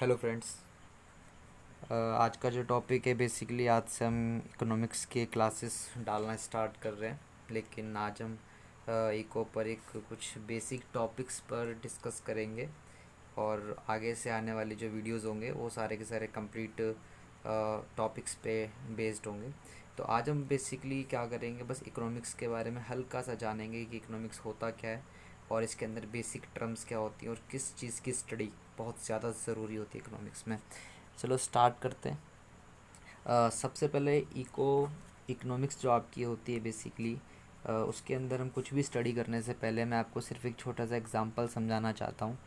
Hello friends. आज का जो टॉपिक है बेसिकली आज से हम इकोनॉमिक्स के क्लासेस डालना स्टार्ट कर रहे हैं। लेकिन आज हम एक ऊपर एक कुछ बेसिक टॉपिक्स पर डिस्कस करेंगे और आगे से आने वाली जो वीडियोस होंगे वो सारे के सारे कंप्लीट टॉपिक्स पे बेस्ड होंगे। तो आज हम बेसिकली क्या करेंगे, बस इकोनॉमिक्स के बारे में हल्का सा जानेंगे कि इकोनॉमिक्स होता क्या है और इसके अंदर बेसिक टर्म्स क्या होती हैं और किस चीज़ की स्टडी बहुत ज़्यादा ज़रूरी होती है इकोनॉमिक्स में। चलो स्टार्ट करते हैं। सबसे पहले इकोनॉमिक्स जो आपकी होती है बेसिकली उसके अंदर हम कुछ भी स्टडी करने से पहले मैं आपको सिर्फ एक छोटा सा एग्जांपल समझाना चाहता हूँ।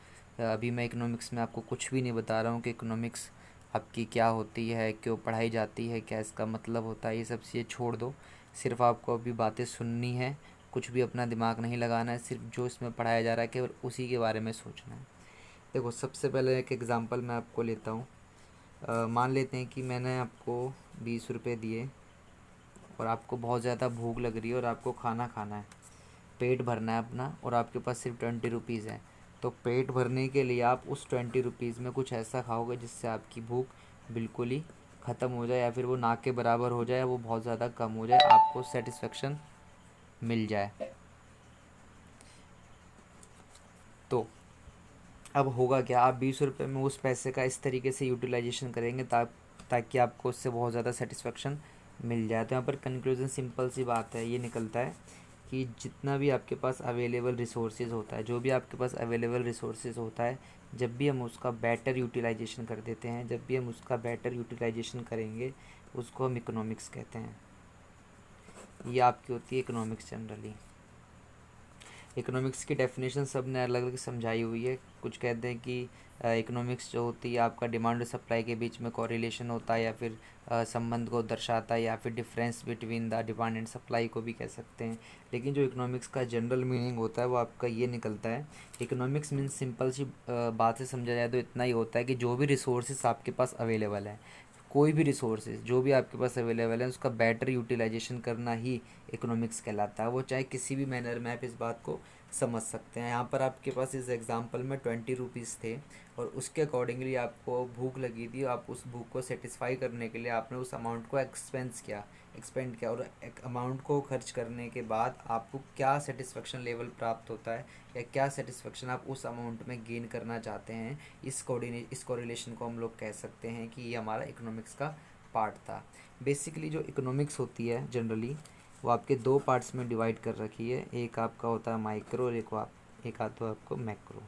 अभी मैं इकोनॉमिक्स में आपको कुछ भी नहीं बता रहा हूँ कि इकोनॉमिक्स आपकी क्या होती है, क्यों पढ़ाई जाती है, क्या इसका मतलब होता है, ये सब चीज़ें छोड़ दो। सिर्फ आपको अभी बातें सुननी है, कुछ भी अपना दिमाग नहीं लगाना है, सिर्फ जो इसमें पढ़ाया जा रहा है केवल उसी के बारे में सोचना है। देखो, सबसे पहले एक एग्ज़ाम्पल मैं आपको लेता हूँ। मान लेते हैं कि मैंने आपको 20 रुपये दिए और आपको बहुत ज़्यादा भूख लग रही है और आपको खाना खाना है, पेट भरना है अपना, और आपके पास सिर्फ 20 रुपीज़ हैं। तो पेट भरने के लिए आप उस 20 रुपीज़ में कुछ ऐसा खाओगे जिससे आपकी भूख बिल्कुल ही ख़त्म हो जाए, या फिर वो ना के बराबर हो जाए, वो बहुत ज़्यादा कम हो जाए, आपको सेटिस्फेक्शन मिल जाए। तो अब होगा क्या, आप 20 रुपये में उस पैसे का इस तरीके से यूटिलाइजेशन करेंगे ताकि आपको उससे बहुत ज़्यादा सेटिस्फेक्शन मिल जाए। तो यहाँ पर कंक्लूजन सिंपल सी बात है, ये निकलता है कि जितना भी आपके पास अवेलेबल रिसोर्सेज होता है, जो भी आपके पास अवेलेबल रिसोर्सेज होता है, जब भी हम उसका बेटर यूटिलाइजेशन कर देते हैं, जब भी हम उसका बेटर यूटिलाइजेशन करेंगे, उसको हम इकोनॉमिक्स कहते हैं। ये आपकी होती है इकोनॉमिक्स जनरली। इकोनॉमिक्स की डेफिनेशन सब ने अलग अलग समझाई हुई है। कुछ कहते हैं कि इकोनॉमिक्स जो होती है आपका डिमांड और सप्लाई के बीच में कोरिलेशन होता है, या फिर संबंध को दर्शाता है, या फिर difference between the demand and supply को भी कह सकते हैं। लेकिन जो इकोनॉमिक्स का जनरल मीनिंग होता है वो आपका ये निकलता है। इकोनॉमिक्स मीन्स सिंपल सी बात से समझा जाए तो इतना ही होता है कि जो भी रिसोर्सेज आपके पास अवेलेबल है, कोई भी रिसोर्सेज जो भी आपके पास अवेलेबल है, उसका बेटर यूटिलाइजेशन करना ही इकोनॉमिक्स कहलाता है। वो चाहे किसी भी मैनर में आप इस बात को समझ सकते हैं। यहाँ पर आपके पास इस एग्जांपल में 20 रुपीज़ थे और उसके अकॉर्डिंगली आपको भूख लगी थी। आप उस भूख को सेटिस्फाई करने के लिए आपने उस अमाउंट को एक्सपेंड किया, और अमाउंट को खर्च करने के बाद आपको क्या सेटिस्फेक्शन लेवल प्राप्त होता है, या क्या सेटिस्फेक्शन आप उस अमाउंट में गेन करना चाहते हैं, इस कोरिलेशन को हम लोग कह सकते हैं कि ये हमारा इकोनॉमिक्स का पार्ट था। बेसिकली जो इकोनॉमिक्स होती है जनरली वो आपके दो पार्ट्स में डिवाइड कर रखी है। एक आपका होता है माइक्रो और एक आता है आपको मैक्रो।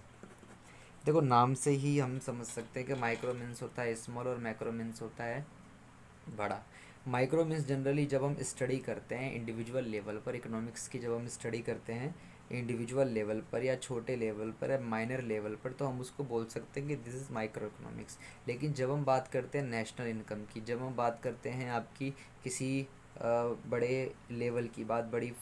देखो, नाम से ही हम समझ सकते हैं कि माइक्रो मीन्स होता है स्मॉल और मैक्रो मीन्स होता है बड़ा। माइक्रो मीन्स जनरली जब हम स्टडी करते हैं इंडिविजुअल लेवल पर, इकोनॉमिक्स की जब हम स्टडी करते हैं इंडिविजुअल लेवल पर या छोटे लेवल पर या माइनर लेवल पर, तो हम उसको बोल सकते हैं कि दिस इज़ माइक्रो इकोनॉमिक्स। लेकिन जब हम बात करते हैं नेशनल इनकम की, जब हम बात करते हैं आपकी किसी बड़े लेवल की बात, बड़ी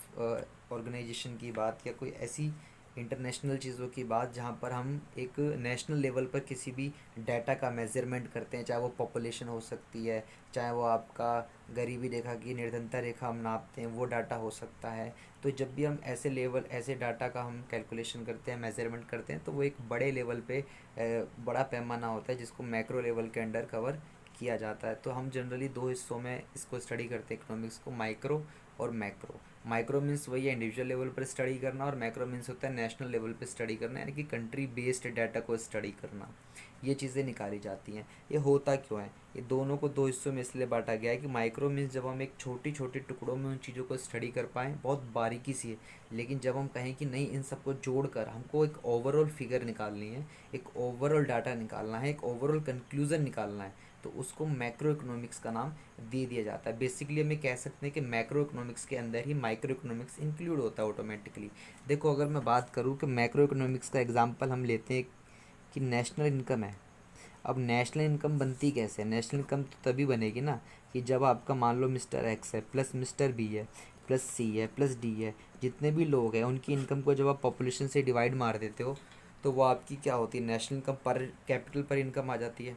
ऑर्गेनाइजेशन की बात, या कोई ऐसी इंटरनेशनल चीज़ों की बात जहाँ पर हम एक नेशनल लेवल पर किसी भी डाटा का मेजरमेंट करते हैं, चाहे वो पॉपुलेशन हो सकती है, चाहे वो आपका गरीबी रेखा की निर्धनता रेखा हम नापते हैं, वो डाटा हो सकता है। तो जब भी हम ऐसे डाटा का हम कैलकुलेशन करते हैं, मेजरमेंट करते हैं, तो वो एक बड़े लेवल पे बड़ा पैमाना होता है जिसको मैक्रो लेवल के अंडर कवर किया जाता है। तो हम जनरली दो हिस्सों में इसको स्टडी करते हैं इकोनॉमिक्स को, माइक्रो और मैक्रो। माइक्रो मीन्स वही है इंडिविजुअल लेवल पर स्टडी करना, और मैक्रो मीन्स होता है नेशनल लेवल पर स्टडी करना, यानी कि कंट्री बेस्ड डाटा को स्टडी करना। ये चीज़ें निकाली जाती हैं। ये होता क्यों है, ये दोनों को दो हिस्सों में इसलिए बांटा गया है कि माइक्रो मीन्स जब हम एक छोटी छोटी टुकड़ों में उन चीज़ों को स्टडी कर पाएँ, बहुत बारीकी सी है। लेकिन जब हम कहें कि नहीं, इन सबको जोड़कर हमको एक ओवरऑल फिगर निकालनी है, एक ओवरऑल डाटा निकालना है, एक ओवरऑल कंक्लूजन निकालना है, तो उसको मैक्रो इकोनॉमिक्स का नाम दे दिया जाता है। बेसिकली हमें कह सकते हैं कि मैक्रो इकोनॉमिक्स के अंदर ही माइक्रो इकोनॉमिक्स इंक्लूड होता है ऑटोमेटिकली। देखो, अगर मैं बात करूँ कि मैक्रो इकोनॉमिक्स का एग्जांपल हम लेते हैं कि नेशनल इनकम है। अब नेशनल इनकम बनती कैसे है? नेशनल इनकम तो तभी बनेगी ना कि जब आपका मान लो मिस्टर एक्स है प्लस मिस्टर बी है प्लस सी है प्लस डी है, जितने भी लोग हैं उनकी इनकम को जब आप पॉपुलेशन से डिवाइड मार देते हो, तो वो आपकी क्या होती है, नेशनल इनकम पर कैपिटल पर इनकम आ जाती है।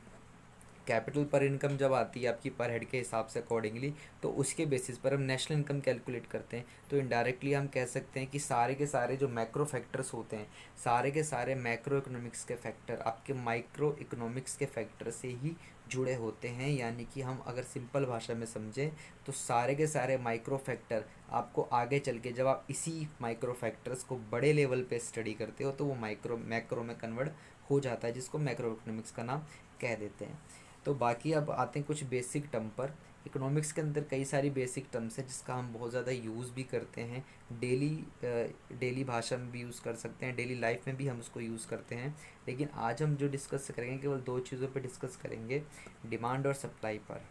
कैपिटल पर इनकम जब आती है आपकी पर हेड के हिसाब से अकॉर्डिंगली, तो उसके बेसिस पर हम नेशनल इनकम कैलकुलेट करते हैं। तो इनडायरेक्टली हम कह सकते हैं कि सारे के सारे जो मैक्रो फैक्टर्स होते हैं, सारे के सारे मैक्रो इकोनॉमिक्स के फैक्टर आपके माइक्रो इकोनॉमिक्स के फैक्टर से ही जुड़े होते हैं। यानी कि हम अगर सिंपल भाषा में समझें तो सारे के सारे माइक्रो फैक्टर आपको आगे चल के जब आप इसी माइक्रो फैक्टर्स को बड़े लेवल पे स्टडी करते हो तो वो मैक्रो में कन्वर्ट हो जाता है, जिसको मैक्रो इकोनॉमिक्स का नाम कह देते हैं। तो बाकी अब आते हैं कुछ बेसिक टर्म पर। इकोनॉमिक्स के अंदर कई सारी बेसिक टर्म्स हैं जिसका हम बहुत ज़्यादा यूज़ भी करते हैं, डेली भाषा में भी यूज़ कर सकते हैं, डेली लाइफ में भी हम उसको यूज़ करते हैं। लेकिन आज हम जो डिस्कस करेंगे केवल दो चीज़ों पर डिस्कस करेंगे, डिमांड और सप्लाई पर।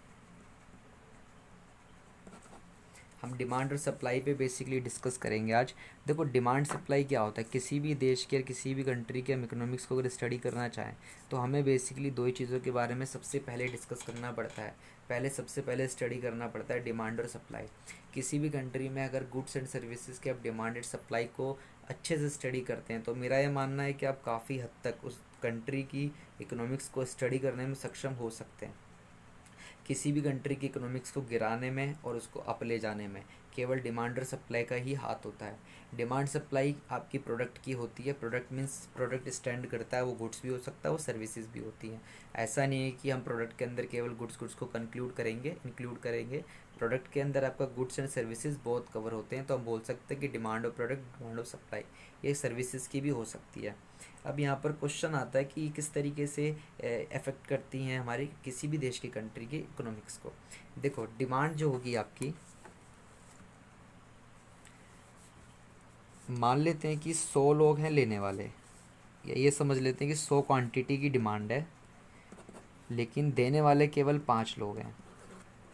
हम डिमांड और सप्लाई पे बेसिकली डिस्कस करेंगे आज। देखो डिमांड सप्लाई क्या होता है, किसी भी देश के या किसी भी कंट्री के हम इकोनॉमिक्स को अगर स्टडी करना चाहें तो हमें बेसिकली दो ही चीज़ों के बारे में सबसे पहले डिस्कस करना पड़ता है। सबसे पहले स्टडी करना पड़ता है डिमांड और सप्लाई। किसी भी कंट्री में अगर गुड्स एंड सर्विसेज के आप डिमांड एंड सप्लाई को अच्छे से स्टडी करते हैं तो मेरा ये मानना है कि आप काफ़ी हद तक उस कंट्री की इकोनॉमिक्स को स्टडी करने में सक्षम हो सकते हैं। किसी भी कंट्री की इकोनॉमिक्स को गिराने में और उसको अप ले जाने में केवल डिमांड और सप्लाई का ही हाथ होता है। डिमांड सप्लाई आपकी प्रोडक्ट की होती है, प्रोडक्ट मीन्स प्रोडक्ट स्टैंड करता है, वो गुड्स भी हो सकता है, वो सर्विसेज भी होती हैं। ऐसा नहीं है कि हम प्रोडक्ट के अंदर केवल गुड्स को इंक्लूड करेंगे। प्रोडक्ट के अंदर आपका गुड्स एंड सर्विसेज बहुत कवर होते हैं, तो हम बोल सकते हैं कि डिमांड और प्रोडक्ट, डिमांड और सप्लाई ये सर्विसेज की भी हो सकती है। अब यहाँ पर क्वेश्चन आता है कि किस तरीके से अफेक्ट करती हैं हमारी किसी भी देश की कंट्री की इकोनॉमिक्स को। देखो डिमांड जो होगी आपकी, मान लेते हैं कि 100 लोग हैं लेने वाले, या ये समझ लेते हैं कि 100 क्वांटिटी की डिमांड है लेकिन देने वाले केवल 5 लोग हैं।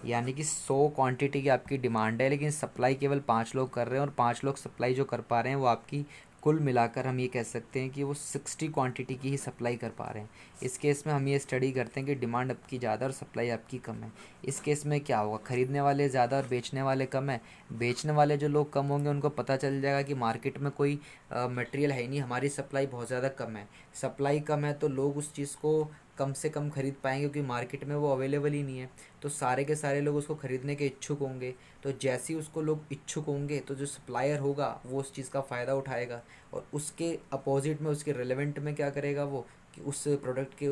यानी कि 100 क्वांटिटी की आपकी डिमांड है लेकिन सप्लाई केवल 5 लोग कर रहे हैं, और 5 लोग सप्लाई जो कर पा रहे हैं वो आपकी कुल मिलाकर हम ये कह सकते हैं कि वो 60 क्वांटिटी की ही सप्लाई कर पा रहे हैं। इस केस में हम ये स्टडी करते हैं कि डिमांड आपकी ज़्यादा और सप्लाई आपकी कम है। इस केस में क्या होगा, ख़रीदने वाले ज़्यादा और बेचने वाले कम है। बेचने वाले जो लोग कम होंगे उनको पता चल जाएगा कि मार्केट में कोई मटेरियल है नहीं, हमारी सप्लाई बहुत ज़्यादा कम है। सप्लाई कम है तो लोग उस चीज़ को कम से कम खरीद पाएंगे क्योंकि मार्केट में वो अवेलेबल ही नहीं है। तो सारे के सारे लोग उसको ख़रीदने के इच्छुक होंगे। तो जैसे ही उसको लोग इच्छुक होंगे तो जो सप्लायर होगा वो उस चीज़ का फ़ायदा उठाएगा, और उसके अपोजिट में उसके रिलेवेंट में क्या करेगा वो कि उस प्रोडक्ट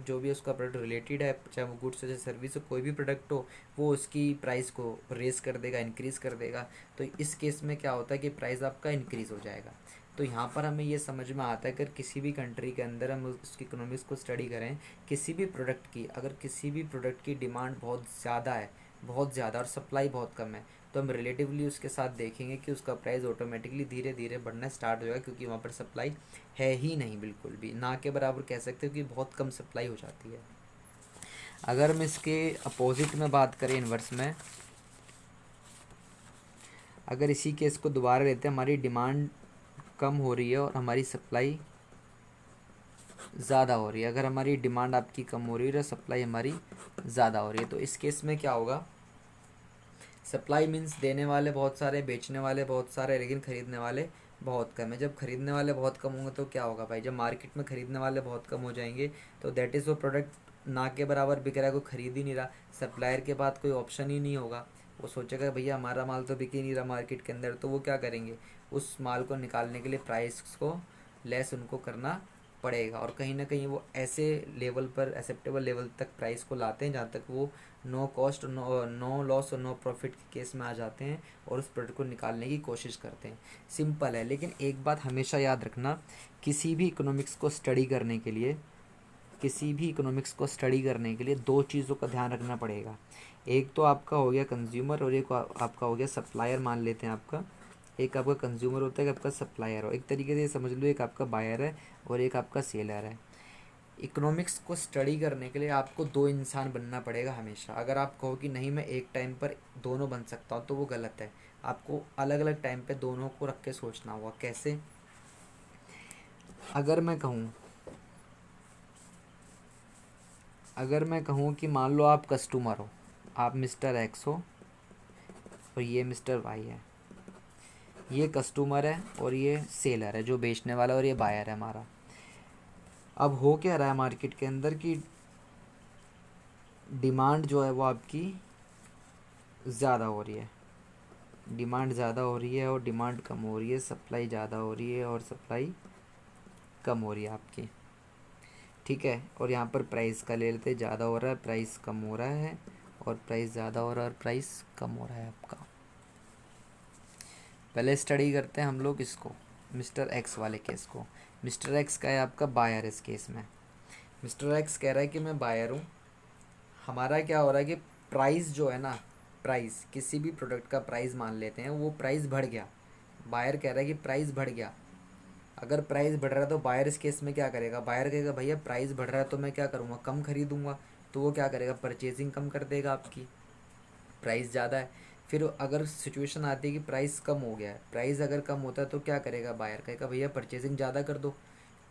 जो भी उसका प्रोडक्ट रिलेटेड है, चाहे वो गुड्स हो सर्विस हो, कोई भी प्रोडक्ट हो, वो उसकी प्राइस को रेस कर देगा, इंक्रीज़ कर देगा। तो इस केस में क्या होता है कि प्राइस आपका इंक्रीज़ हो जाएगा। तो यहाँ पर हमें ये समझ में आता है कि अगर किसी भी कंट्री के अंदर हम उसकी इकोनॉमिक्स को स्टडी करें, किसी भी प्रोडक्ट की, अगर किसी भी प्रोडक्ट की डिमांड बहुत ज़्यादा और सप्लाई बहुत कम है, तो हम रिलेटिवली उसके साथ देखेंगे कि उसका प्राइस ऑटोमेटिकली धीरे धीरे बढ़ना स्टार्ट हो जाएगा, क्योंकि वहाँ पर सप्लाई है ही नहीं, बिल्कुल भी ना के बराबर कह सकते हो कि बहुत कम सप्लाई हो जाती है। अगर हम इसके अपोजिट में बात करें, इन्वर्स में, अगर इसी केस को दोबारा लेते हैं, हमारी डिमांड कम हो रही है और हमारी सप्लाई ज़्यादा हो रही है। अगर हमारी डिमांड आपकी कम हो रही है और सप्लाई हमारी ज़्यादा हो रही है, तो इस केस में क्या होगा, सप्लाई मीन्स देने वाले बहुत सारे, बेचने वाले बहुत सारे, लेकिन ख़रीदने वाले बहुत कम है। जब खरीदने वाले बहुत कम होंगे तो क्या होगा भाई, जब मार्केट में ख़रीदने वाले बहुत कम हो जाएंगे तो दैट इज़ वो प्रोडक्ट ना के बराबर बिक रहा है, कोई ख़रीद ही नहीं रहा। सप्लायर के पास कोई ऑप्शन ही नहीं होगा, वो सोचेगा भैया हमारा माल तो बिक ही नहीं रहा मार्केट के अंदर, तो वो क्या करेंगे, उस माल को निकालने के लिए प्राइस को लेस उनको करना पड़ेगा, और कहीं ना कहीं वो ऐसे लेवल पर, एक्सेप्टेबल लेवल तक प्राइस को लाते हैं जहाँ तक वो नो कॉस्ट, नो लॉस और नो प्रॉफिट के केस में आ जाते हैं और उस प्रोडक्ट को निकालने की कोशिश करते हैं। सिंपल है, लेकिन एक बात हमेशा याद रखना, किसी भी इकोनॉमिक्स को स्टडी करने के लिए दो चीज़ों का ध्यान रखना पड़ेगा। एक तो आपका हो गया कंज्यूमर और एक आपका हो गया सप्लायर। मान लेते हैं आपका एक आपका कंज्यूमर होता है, एक आपका सप्लायर हो, एक तरीके से समझ लो एक आपका बायर है और एक आपका सेलर है। इकोनॉमिक्स को स्टडी करने के लिए आपको दो इंसान बनना पड़ेगा हमेशा। अगर आप कहो कि नहीं मैं एक टाइम पर दोनों बन सकता हूँ तो वो गलत है। आपको अलग अलग टाइम पे दोनों को रख के सोचना होगा। कैसे, अगर मैं कहूँ कि मान लो आप कस्टमर हो, आप मिस्टर एक्स हो और ये मिस्टर वाई है, ये कस्टमर है और ये सेलर है जो बेचने वाला, और ये बायर है हमारा। अब हो क्या रहा है मार्केट के अंदर कि डिमांड जो है वो आपकी ज़्यादा हो रही है, डिमांड ज़्यादा हो रही है और डिमांड कम हो रही है, सप्लाई ज़्यादा हो रही है और सप्लाई कम हो रही है आपकी, ठीक है। और यहाँ पर प्राइस का ले लेते, ज़्यादा हो रहा है, प्राइस कम हो रहा है, और प्राइस ज़्यादा हो रहा है और प्राइस कम हो रहा है आपका। पहले स्टडी करते हैं हम लोग इसको, मिस्टर एक्स वाले केस को। मिस्टर एक्स का है आपका बायर इस केस में। मिस्टर एक्स कह रहा है कि मैं बायर हूँ, हमारा क्या हो रहा है कि प्राइस जो है ना, प्राइस किसी भी प्रोडक्ट का प्राइस मान लेते हैं, वो प्राइस बढ़ गया। बायर कह रहा है कि प्राइस बढ़ गया। अगर प्राइस बढ़ रहा है तो बायर इस केस में क्या करेगा, बायर कहेगा भैया प्राइस बढ़ रहा है तो मैं क्या करूँगा, कम खरीदूंगा। तो वो क्या करेगा, परचेजिंग कम कर देगा आपकी, प्राइस ज़्यादा है। फिर अगर सिचुएशन आती है कि प्राइस कम हो गया है, प्राइस अगर कम होता है तो क्या करेगा, बायर कहेगा भैया परचेजिंग ज़्यादा कर दो।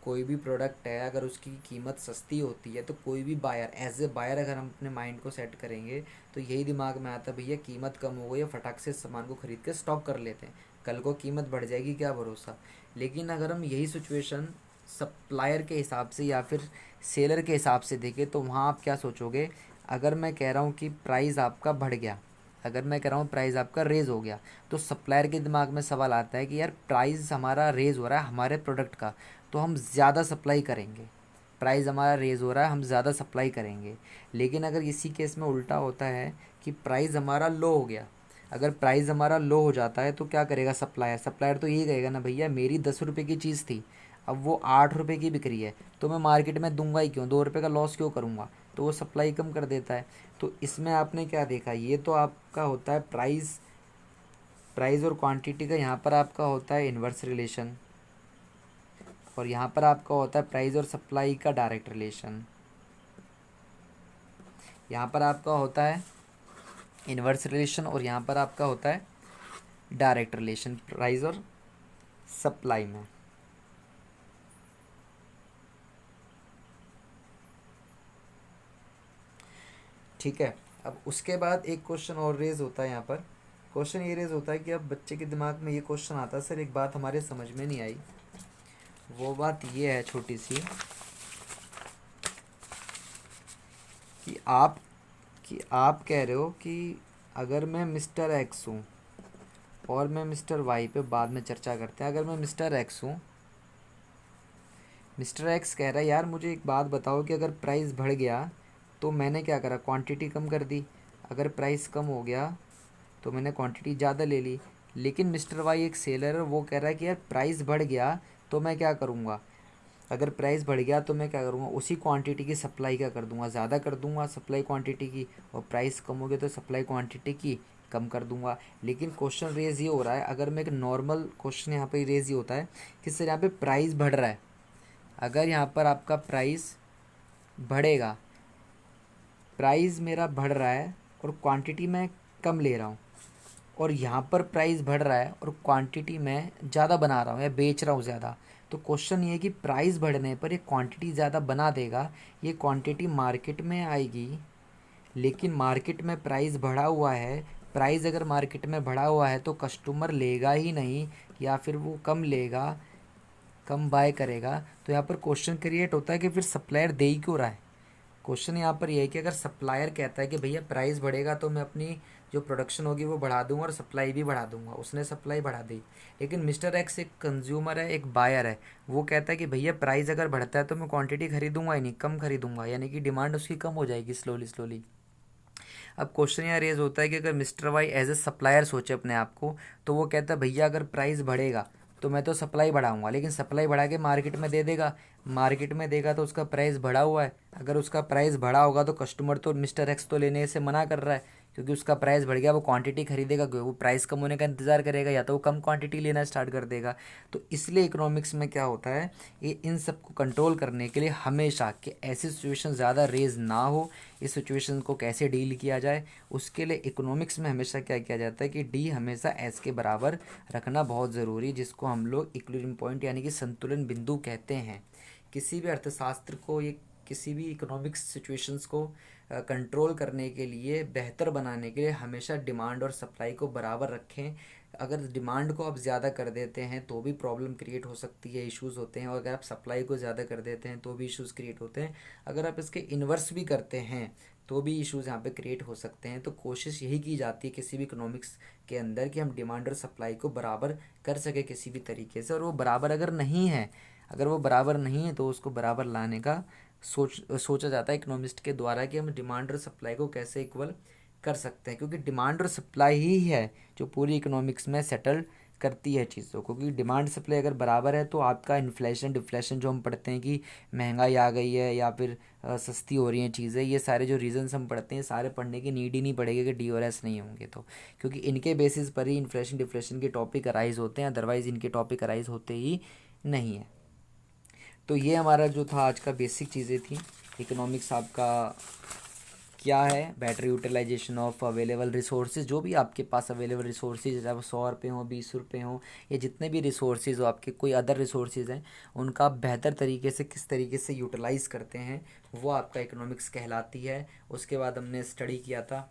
कोई भी प्रोडक्ट है अगर उसकी कीमत सस्ती होती है तो कोई भी बायर, एज ए बायर अगर हम अपने माइंड को सेट करेंगे तो यही दिमाग में आता है भैया कीमत कम हो गई है, फटाक से सामान को खरीद के स्टॉक कर लेते हैं, कल को कीमत बढ़ जाएगी क्या भरोसा। लेकिन अगर हम यही सिचुएशन सप्लायर के हिसाब से या फिर सेलर के हिसाब से देखें तो वहाँ आप क्या सोचोगे, अगर मैं कह रहा हूँ कि प्राइस आपका बढ़ गया, अगर मैं कह रहा हूँ प्राइस आपका रेज़ हो गया, तो सप्लायर के दिमाग में सवाल आता है कि यार प्राइस हमारा रेज़ हो रहा है हमारे प्रोडक्ट का, तो हम ज़्यादा सप्लाई करेंगे। प्राइस हमारा रेज़ हो रहा है, हम ज़्यादा सप्लाई करेंगे। लेकिन अगर इसी केस में उल्टा होता है कि प्राइस हमारा लो हो गया, अगर प्राइस हमारा लो हो जाता है तो क्या करेगा सप्लायर, सप्लायर तो यही कहेगा ना भैया मेरी 10 रुपये की चीज़ थी, अब वो 8 रुपये की बिक रही है, तो मैं मार्केट में दूंगा ही क्यों, 2 रुपये का लॉस क्यों करूँगा। तो वो सप्लाई कम कर देता है। तो इसमें आपने क्या देखा, ये तो आपका होता है प्राइस, प्राइस और क्वांटिटी का यहाँ पर आपका होता है इन्वर्स रिलेशन, और यहाँ पर आपका होता है प्राइस और सप्लाई का डायरेक्ट रिलेशन। यहाँ पर आपका होता है इन्वर्स रिलेशन और यहाँ पर आपका होता है डायरेक्ट रिलेशन प्राइस और सप्लाई में। ठीक है। अब उसके बाद एक क्वेश्चन और रेज होता है, यहाँ पर क्वेश्चन ये रेज होता है कि अब बच्चे के दिमाग में ये क्वेश्चन आता है, सर एक बात हमारे समझ में नहीं आई, वो बात ये है छोटी सी कि आप कह रहे हो कि अगर मैं मिस्टर एक्स हूँ और मैं मिस्टर वाई पे बाद में चर्चा करते हैं, अगर मैं मिस्टर एक्स हूँ, मिस्टर एक्स कह रहा है यार मुझे एक बात बताओ कि अगर प्राइस बढ़ गया तो मैंने क्या करा, क्वांटिटी कम कर दी, अगर प्राइस कम हो गया तो मैंने क्वांटिटी ज़्यादा ले ली। लेकिन मिस्टर वाई एक सेलर है, वो कह रहा है कि यार प्राइस बढ़ गया तो मैं क्या करूँगा, अगर प्राइस बढ़ गया तो मैं क्या करूँगा, उसी क्वांटिटी की सप्लाई क्या कर दूँगा, ज़्यादा कर दूँगा सप्लाई क्वांटिटी की, और प्राइस कम हो गया तो सप्लाई क्वांटिटी की कम कर दूँगा। लेकिन क्वेश्चन रेज ये हो रहा है, अगर मैं एक नॉर्मल क्वेश्चन यहाँ पे रेज ये होता है कि सर यहाँ पे प्राइस बढ़ रहा है, अगर यहाँ पर आपका प्राइस बढ़ेगा, प्राइस मेरा बढ़ रहा है और क्वांटिटी मैं कम ले रहा हूँ, और यहाँ पर प्राइस बढ़ रहा है और क्वांटिटी मैं ज़्यादा बना रहा हूँ या बेच रहा हूँ ज़्यादा, तो क्वेश्चन ये है कि प्राइस बढ़ने पर ये क्वांटिटी ज़्यादा बना देगा, ये क्वांटिटी मार्केट में आएगी, लेकिन मार्केट में प्राइस बढ़ा हुआ है, प्राइस अगर मार्केट में बढ़ा हुआ है तो कस्टमर लेगा ही नहीं, या फिर वो कम लेगा, कम बाय करेगा। तो यहाँ पर क्वेश्चन क्रिएट होता है कि फिर सप्लायर दे ही क्यों रहा है। क्वेश्चन यहाँ पर यह है कि अगर सप्लायर कहता है कि भैया प्राइस बढ़ेगा तो मैं अपनी जो प्रोडक्शन होगी वो बढ़ा दूंगा और सप्लाई भी बढ़ा दूंगा, उसने सप्लाई बढ़ा दी। लेकिन मिस्टर एक्स एक कंज्यूमर है, एक बायर है, वो कहता है कि भैया प्राइस अगर बढ़ता है तो मैं क्वांटिटी खरीदूंगा ही नहीं, कम खरीदूंगा, यानी कि डिमांड उसकी कम हो जाएगी स्लोली स्लोली। अब क्वेश्चन यहाँ रेज होता है कि अगर mister Y as a supplier सोचे अपने आप को, तो वो कहता है भैया अगर प्राइस बढ़ेगा तो मैं तो सप्लाई बढ़ाऊंगा, लेकिन सप्लाई बढ़ा के मार्केट में दे देगा, मार्केट में देगा तो उसका प्राइस बढ़ा हुआ है, अगर उसका प्राइस बढ़ा होगा तो कस्टमर तो मिस्टर एक्स तो लेने से मना कर रहा है, क्योंकि उसका प्राइस बढ़ गया, वो क्वांटिटी खरीदेगा क्यों, वो प्राइस कम होने का इंतजार करेगा, या तो वो कम क्वांटिटी लेना स्टार्ट कर देगा। तो इसलिए इकोनॉमिक्स में क्या होता है, ये इन सब को कंट्रोल करने के लिए हमेशा कि ऐसी सिचुएशन ज़्यादा रेज ना हो, इस सिचुएशन को कैसे डील किया जाए, उसके लिए इकोनॉमिक्स में हमेशा क्या किया जाता है कि डी हमेशा एस के बराबर रखना बहुत ज़रूरी, जिसको हम लोग इक्विलिब्रियम पॉइंट यानी कि संतुलन बिंदु कहते हैं। किसी भी अर्थशास्त्र को, ये किसी भी इकोनॉमिक्स सिचुएशंस को कंट्रोल करने के लिए, बेहतर बनाने के लिए हमेशा डिमांड और सप्लाई को बराबर रखें, अगर डिमांड को आप ज़्यादा कर देते हैं तो भी प्रॉब्लम क्रिएट हो सकती है, इश्यूज़ होते हैं, और अगर आप सप्लाई को ज़्यादा कर देते हैं तो भी इश्यूज़ क्रिएट होते हैं। अगर आप इसके इन्वर्स भी करते हैं तो भी इश्यूज़ यहाँ पे क्रिएट हो सकते हैं। तो कोशिश यही की जाती है किसी भी इकोनॉमिक्स के अंदर कि हम डिमांड और सप्लाई को बराबर कर सके किसी भी तरीके से, और वो बराबर अगर नहीं है, अगर वो बराबर नहीं है तो उसको बराबर लाने का सोचा जाता है इकोनॉमिस्ट के द्वारा कि हम डिमांड और सप्लाई को कैसे इक्वल कर सकते हैं, क्योंकि डिमांड और सप्लाई ही है जो पूरी इकोनॉमिक्स में सेटल करती है चीज़ों को। क्योंकि डिमांड सप्लाई अगर बराबर है तो आपका इन्फ्लेशन डिफ्लेशन जो हम पढ़ते हैं कि महंगाई आ गई है या फिर सस्ती हो रही हैं चीज़ें, ये सारे जो रीजंस हम पढ़ते हैं सारे पढ़ने की नीड ही नहीं पड़ेगी कि डी और एस नहीं होंगे तो, क्योंकि इनके बेसिस पर ही इन्फ्लेशन डिफ्लेशन के टॉपिक अराइज होते हैं, अदरवाइज़ इनके टॉपिक अराइज होते ही नहीं है। तो ये हमारा जो था आज का बेसिक चीज़ें थी। इकोनॉमिक्स आपका क्या है, better utilisation of available resources, जो भी आपके पास अवेलेबल रिसोर्सेज, चाहे वो 100 रुपये हों, 20 रुपये हों, या जितने भी रिसोर्सेज हो आपके, कोई अदर रिसोर्सेज हैं, उनका आप बेहतर तरीके से किस तरीके से यूटिलाइज़ करते हैं, वो आपका इकोनॉमिक्स कहलाती है। उसके बाद हमने स्टडी किया था,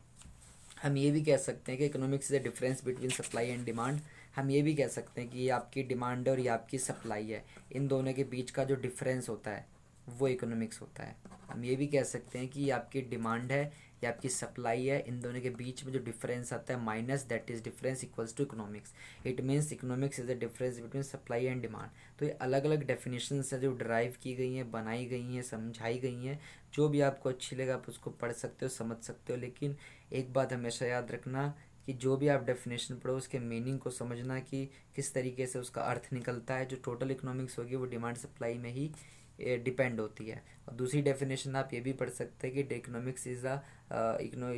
हम ये भी कह सकते हैं कि economics is a difference between supply and demand. हम ये भी कह सकते हैं कि ये आपकी डिमांड है और ये आपकी सप्लाई है, इन दोनों के बीच का जो डिफरेंस होता है वो इकोनॉमिक्स होता है। हम ये भी कह सकते हैं कि ये आपकी डिमांड है, ये आपकी सप्लाई है, इन दोनों के बीच में जो डिफरेंस आता है minus that is difference equals to economics. It means economics is the difference between supply and demand. तो ये अलग अलग डेफिनेशंस हैं जो ड्राइव की गई हैं, बनाई गई हैं, समझाई गई हैं। जो भी आपको अच्छी लगे आप उसको पढ़ सकते हो, समझ सकते हो, लेकिन एक बात हमेशा याद रखना कि जो भी आप डेफिनेशन पढ़ो उसके मीनिंग को समझना कि किस तरीके से उसका अर्थ निकलता है। जो टोटल इकोनॉमिक्स होगी वो डिमांड सप्लाई में ही डिपेंड होती है। और दूसरी डेफिनेशन आप ये भी पढ़ सकते हैं कि इकोनॉमिक्स इज़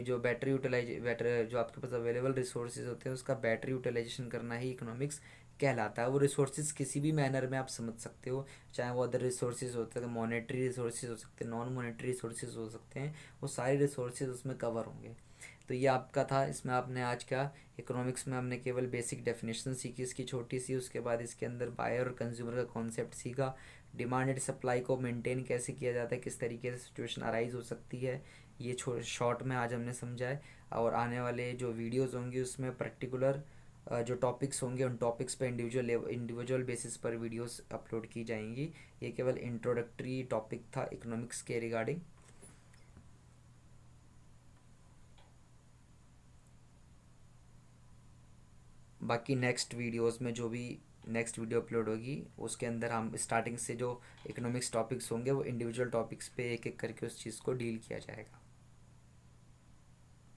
जो बेटर यूटिलाइज बेटर जो आपके पास अवेलेबल रिसोर्सेज होते हैं उसका बेटर यूटिलाइजेशन करना ही इकोनॉमिक्स कहलाता है। वो रिसोर्सेज किसी भी मैनर में आप समझ सकते हो, चाहे वो अदर रिसोर्सेज होते हैं, मॉनेटरी रिसोर्सेज हो सकते हैं, नॉन मॉनेटरी रिसोर्सेज हो सकते हैं, वो सारे रिसोर्सेज उसमें कवर होंगे। तो ये आपका था, इसमें आपने आज क्या इकोनॉमिक्स में हमने केवल बेसिक डेफिनेशन सीखी इसकी छोटी सी, उसके बाद इसके अंदर बायर और कंज्यूमर का कॉन्सेप्ट सीखा, डिमांड एंड सप्लाई को मेंटेन कैसे किया जाता है, किस तरीके से सिचुएशन अराइज हो सकती है, ये शॉर्ट में आज हमने समझा है। और आने वाले जो वीडियोज़ होंगे उसमें पर्टिकुलर जो टॉपिक्स होंगे उन टॉपिक्स पर इंडिविजुअल बेसिस पर वीडियोस अपलोड की जाएंगी। ये केवल इंट्रोडक्टरी टॉपिक था इकोनॉमिक्स के रिगार्डिंग। बाकी नेक्स्ट वीडियोस में जो भी नेक्स्ट वीडियो अपलोड होगी उसके अंदर हम स्टार्टिंग से जो इकोनॉमिक्स टॉपिक्स होंगे वो इंडिविजुअल टॉपिक्स पे एक एक करके उस चीज़ को डील किया जाएगा।